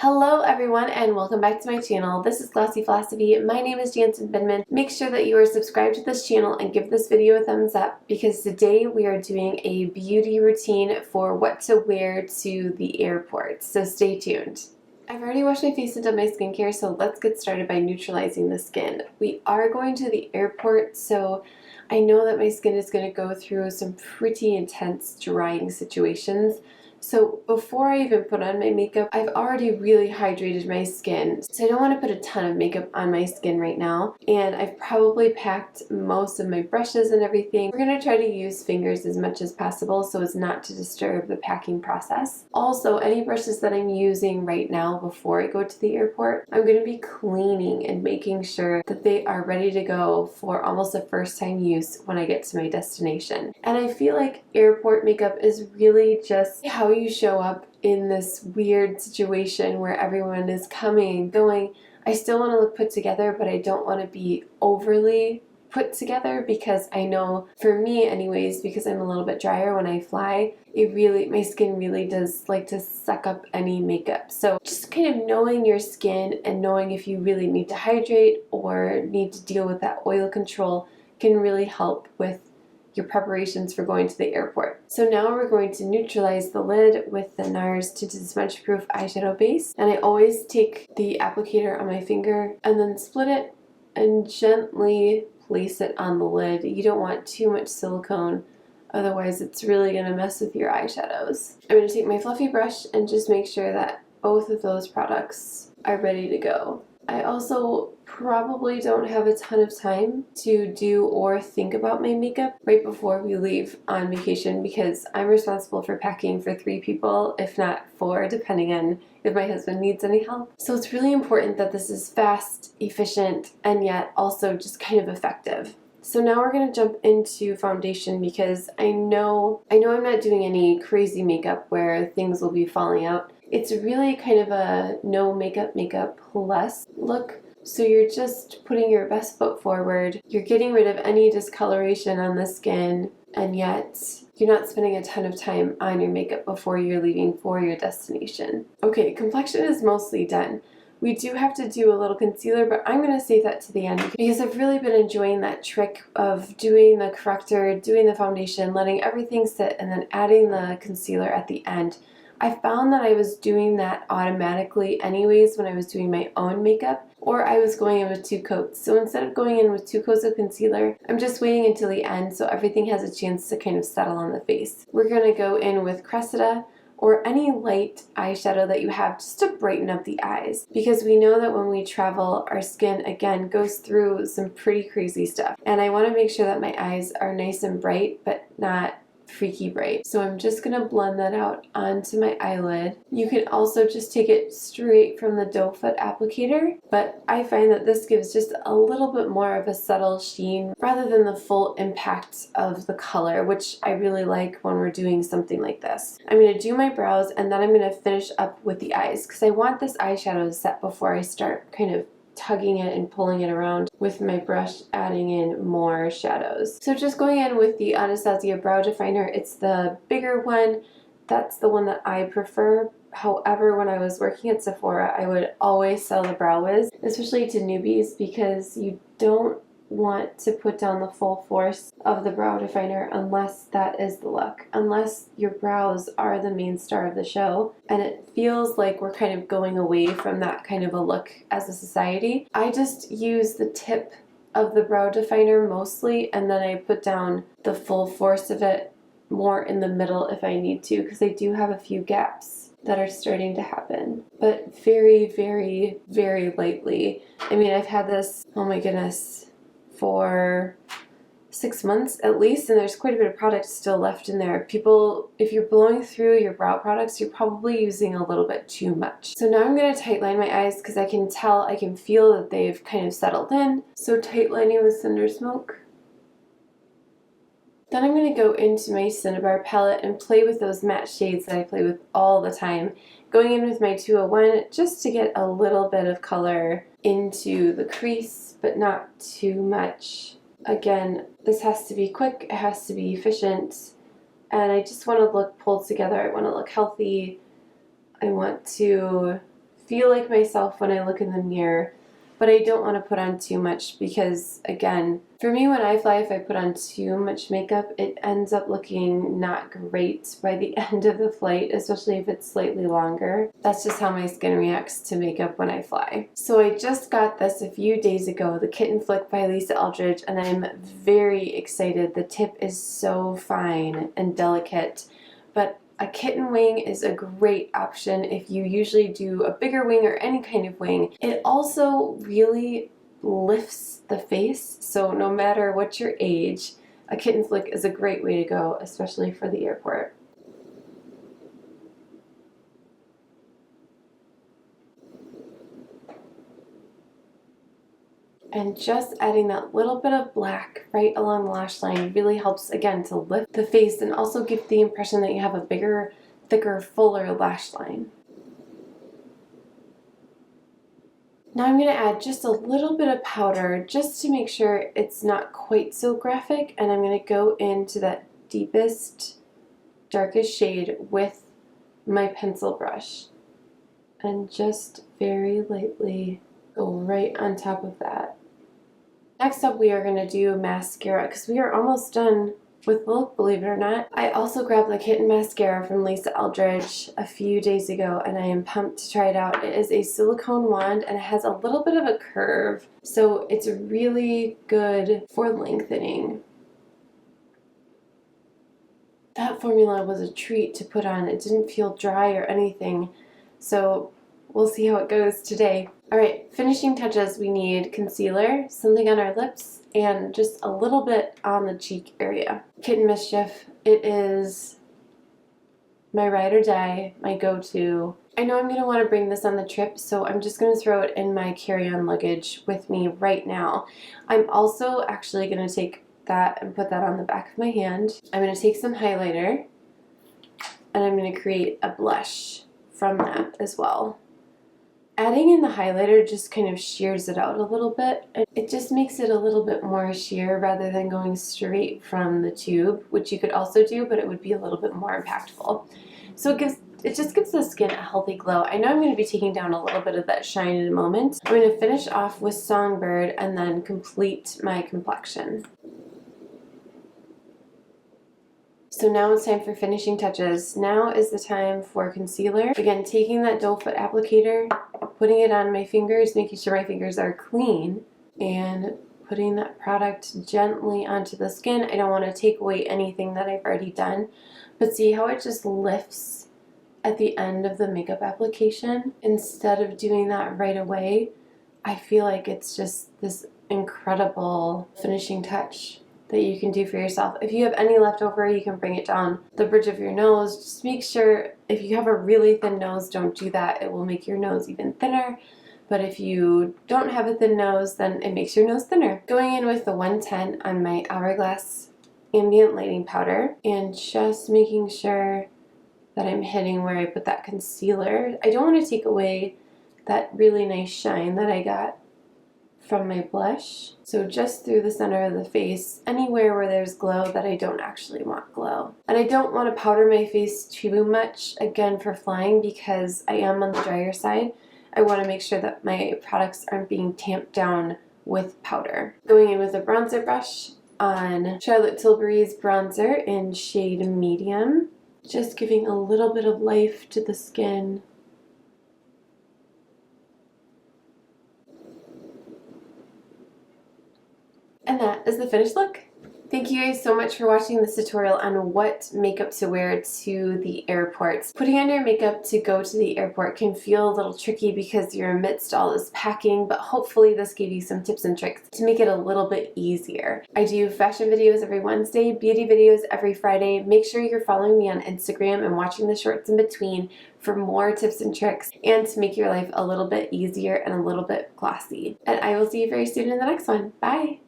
Hello everyone and welcome back to my channel. This is Glossy Philosophy. My name is Jansen Binman. Make sure that you are subscribed to this channel and give this video a thumbs up because today we are doing a beauty routine for what to wear to the airport. So stay tuned. I've already washed my face and done my skincare, so let's get started by neutralizing the skin. We are going to the airport, so I know that my skin is going to go through some pretty intense drying situations. So before I even put on my makeup, I've already really hydrated my skin. So I don't want to put a ton of makeup on my skin right now. And I've probably packed most of my brushes and everything. We're going to try to use fingers as much as possible so as not to disturb the packing process. Also, any brushes that I'm using right now before I go to the airport, I'm going to be cleaning and making sure that they are ready to go for almost a first time use when I get to my destination. And I feel like airport makeup is really just how you show up in this weird situation where everyone is coming and going. I still want to look put together, but I don't want to be overly put together because I know, for me anyways, because I'm a little bit drier when I fly, my skin really does like to suck up any makeup. So just kind of knowing your skin and knowing if you really need to hydrate or need to deal with that oil control can really help with your preparations for going to the airport. So now we're going to neutralize the lid with the NARS Tinted Smudge Proof eyeshadow base. And I always take the applicator on my finger and then split it and gently place it on the lid. You don't want too much silicone, otherwise it's really going to mess with your eyeshadows. I'm going to take my fluffy brush and just make sure that both of those products are ready to go. I also probably don't have a ton of time to do or think about my makeup right before we leave on vacation because I'm responsible for packing for 3 people, if not 4, depending on if my husband needs any help. So it's really important that this is fast, efficient, and yet also just kind of effective. So now we're going to jump into foundation because I know I'm not doing any crazy makeup where things will be falling out. It's really kind of a no makeup plus look. So you're just putting your best foot forward. You're getting rid of any discoloration on the skin, and yet you're not spending a ton of time on your makeup before you're leaving for your destination. Okay, complexion is mostly done. We do have to do a little concealer, but I'm going to save that to the end because I've really been enjoying that trick of doing the corrector, doing the foundation, letting everything sit, and then adding the concealer at the end. I found that I was doing that automatically anyways when I was doing my own makeup, or I was going in with 2 coats. So instead of going in with 2 coats of concealer, I'm just waiting until the end so everything has a chance to kind of settle on the face. We're going to go in with Cressida or any light eyeshadow that you have just to brighten up the eyes, because we know that when we travel, our skin again goes through some pretty crazy stuff. And I want to make sure that my eyes are nice and bright, but not freaky bright. So I'm just going to blend that out onto my eyelid. You can also just take it straight from the doe foot applicator, but I find that this gives just a little bit more of a subtle sheen rather than the full impact of the color, which I really like when we're doing something like this. I'm going to do my brows and then I'm going to finish up with the eyes because I want this eyeshadow to set before I start kind of tugging it and pulling it around with my brush, adding in more shadows. So just going in with the Anastasia brow definer. It's the bigger one. That's the one that I prefer. However, when I was working at Sephora, I would always sell the Brow Wiz, especially to newbies, because you don't want to put down the full force of the brow definer unless that is the look, unless your brows are the main star of the show and it feels like we're kind of going away from that kind of a look as a society. I just use the tip of the brow definer mostly, and then I put down the full force of it more in the middle if I need to, because I do have a few gaps that are starting to happen, but very, very, very lightly. I mean, I've had this, oh my goodness, for 6 months at least, and there's quite a bit of product still left in there. People, if you're blowing through your brow products, you're probably using a little bit too much. So now I'm going to tight line my eyes because I can feel that they've kind of settled in. So tight lining with Cinder Smoke. Then I'm going to go into my Cinnabar palette and play with those matte shades that I play with all the time. Going in with my 201 just to get a little bit of color into the crease, but not too much. Again, this has to be quick, it has to be efficient, and I just want to look pulled together. I want to look healthy. I want to feel like myself when I look in the mirror, but I don't want to put on too much because, again, for me when I fly, if I put on too much makeup, it ends up looking not great by the end of the flight, especially if it's slightly longer. That's just how my skin reacts to makeup when I fly. So I just got this a few days ago, the Kitten Flick by Lisa Eldridge, and I'm very excited. The tip is so fine and delicate, but a kitten wing is a great option if you usually do a bigger wing or any kind of wing. It also really lifts the face, so no matter what your age, a kitten flick is a great way to go, especially for the airport. And just adding that little bit of black right along the lash line really helps, again, to lift the face and also give the impression that you have a bigger, thicker, fuller lash line. Now I'm going to add just a little bit of powder just to make sure it's not quite so graphic, and I'm going to go into that deepest, darkest shade with my pencil brush and just very lightly go right on top of that. Next up, we are going to do mascara because we are almost done with the look, believe it or not. I also grabbed the Kitten mascara from Lisa Eldridge a few days ago, and I am pumped to try it out. It is a silicone wand and it has a little bit of a curve, so it's really good for lengthening. That formula was a treat to put on. It didn't feel dry or anything, so we'll see how it goes today. Alright, finishing touches, we need concealer, something on our lips, and just a little bit on the cheek area. Kitten Mischief, it is my ride or die, my go-to. I know I'm going to want to bring this on the trip, so I'm just going to throw it in my carry-on luggage with me right now. I'm also actually going to take that and put that on the back of my hand. I'm going to take some highlighter, and I'm going to create a blush from that as well. Adding in the highlighter just kind of shears it out a little bit. It just makes it a little bit more sheer rather than going straight from the tube, which you could also do, but it would be a little bit more impactful. So it just gives the skin a healthy glow. I know I'm going to be taking down a little bit of that shine in a moment. I'm going to finish off with Songbird and then complete my complexion. So now it's time for finishing touches. Now is the time for concealer. Again, taking that doe foot applicator, putting it on my fingers, making sure my fingers are clean, and putting that product gently onto the skin. I don't want to take away anything that I've already done, but see how it just lifts at the end of the makeup application? Instead of doing that right away, I feel like it's just this incredible finishing touch that you can do for yourself. If you have any left over, you can bring it down the bridge of your nose. Just make sure, if you have a really thin nose, don't do that. It will make your nose even thinner. But if you don't have a thin nose, then it makes your nose thinner. Going in with the 110 on my Hourglass Ambient Lighting Powder and just making sure that I'm hitting where I put that concealer. I don't want to take away that really nice shine that I got from my blush. So just through the center of the face, anywhere where there's glow that I don't actually want glow. And I don't want to powder my face too much, again, for flying, because I am on the drier side. I want to make sure that my products aren't being tamped down with powder. Going in with a bronzer brush on Charlotte Tilbury's bronzer in shade medium. Just giving a little bit of life to the skin. And that is the finished look. Thank you guys so much for watching this tutorial on what makeup to wear to the airport. Putting on your makeup to go to the airport can feel a little tricky because you're amidst all this packing, but hopefully this gave you some tips and tricks to make it a little bit easier. I do fashion videos every Wednesday, beauty videos every Friday. Make sure you're following me on Instagram and watching the shorts in between for more tips and tricks and to make your life a little bit easier and a little bit glossy. And I will see you very soon in the next one. Bye!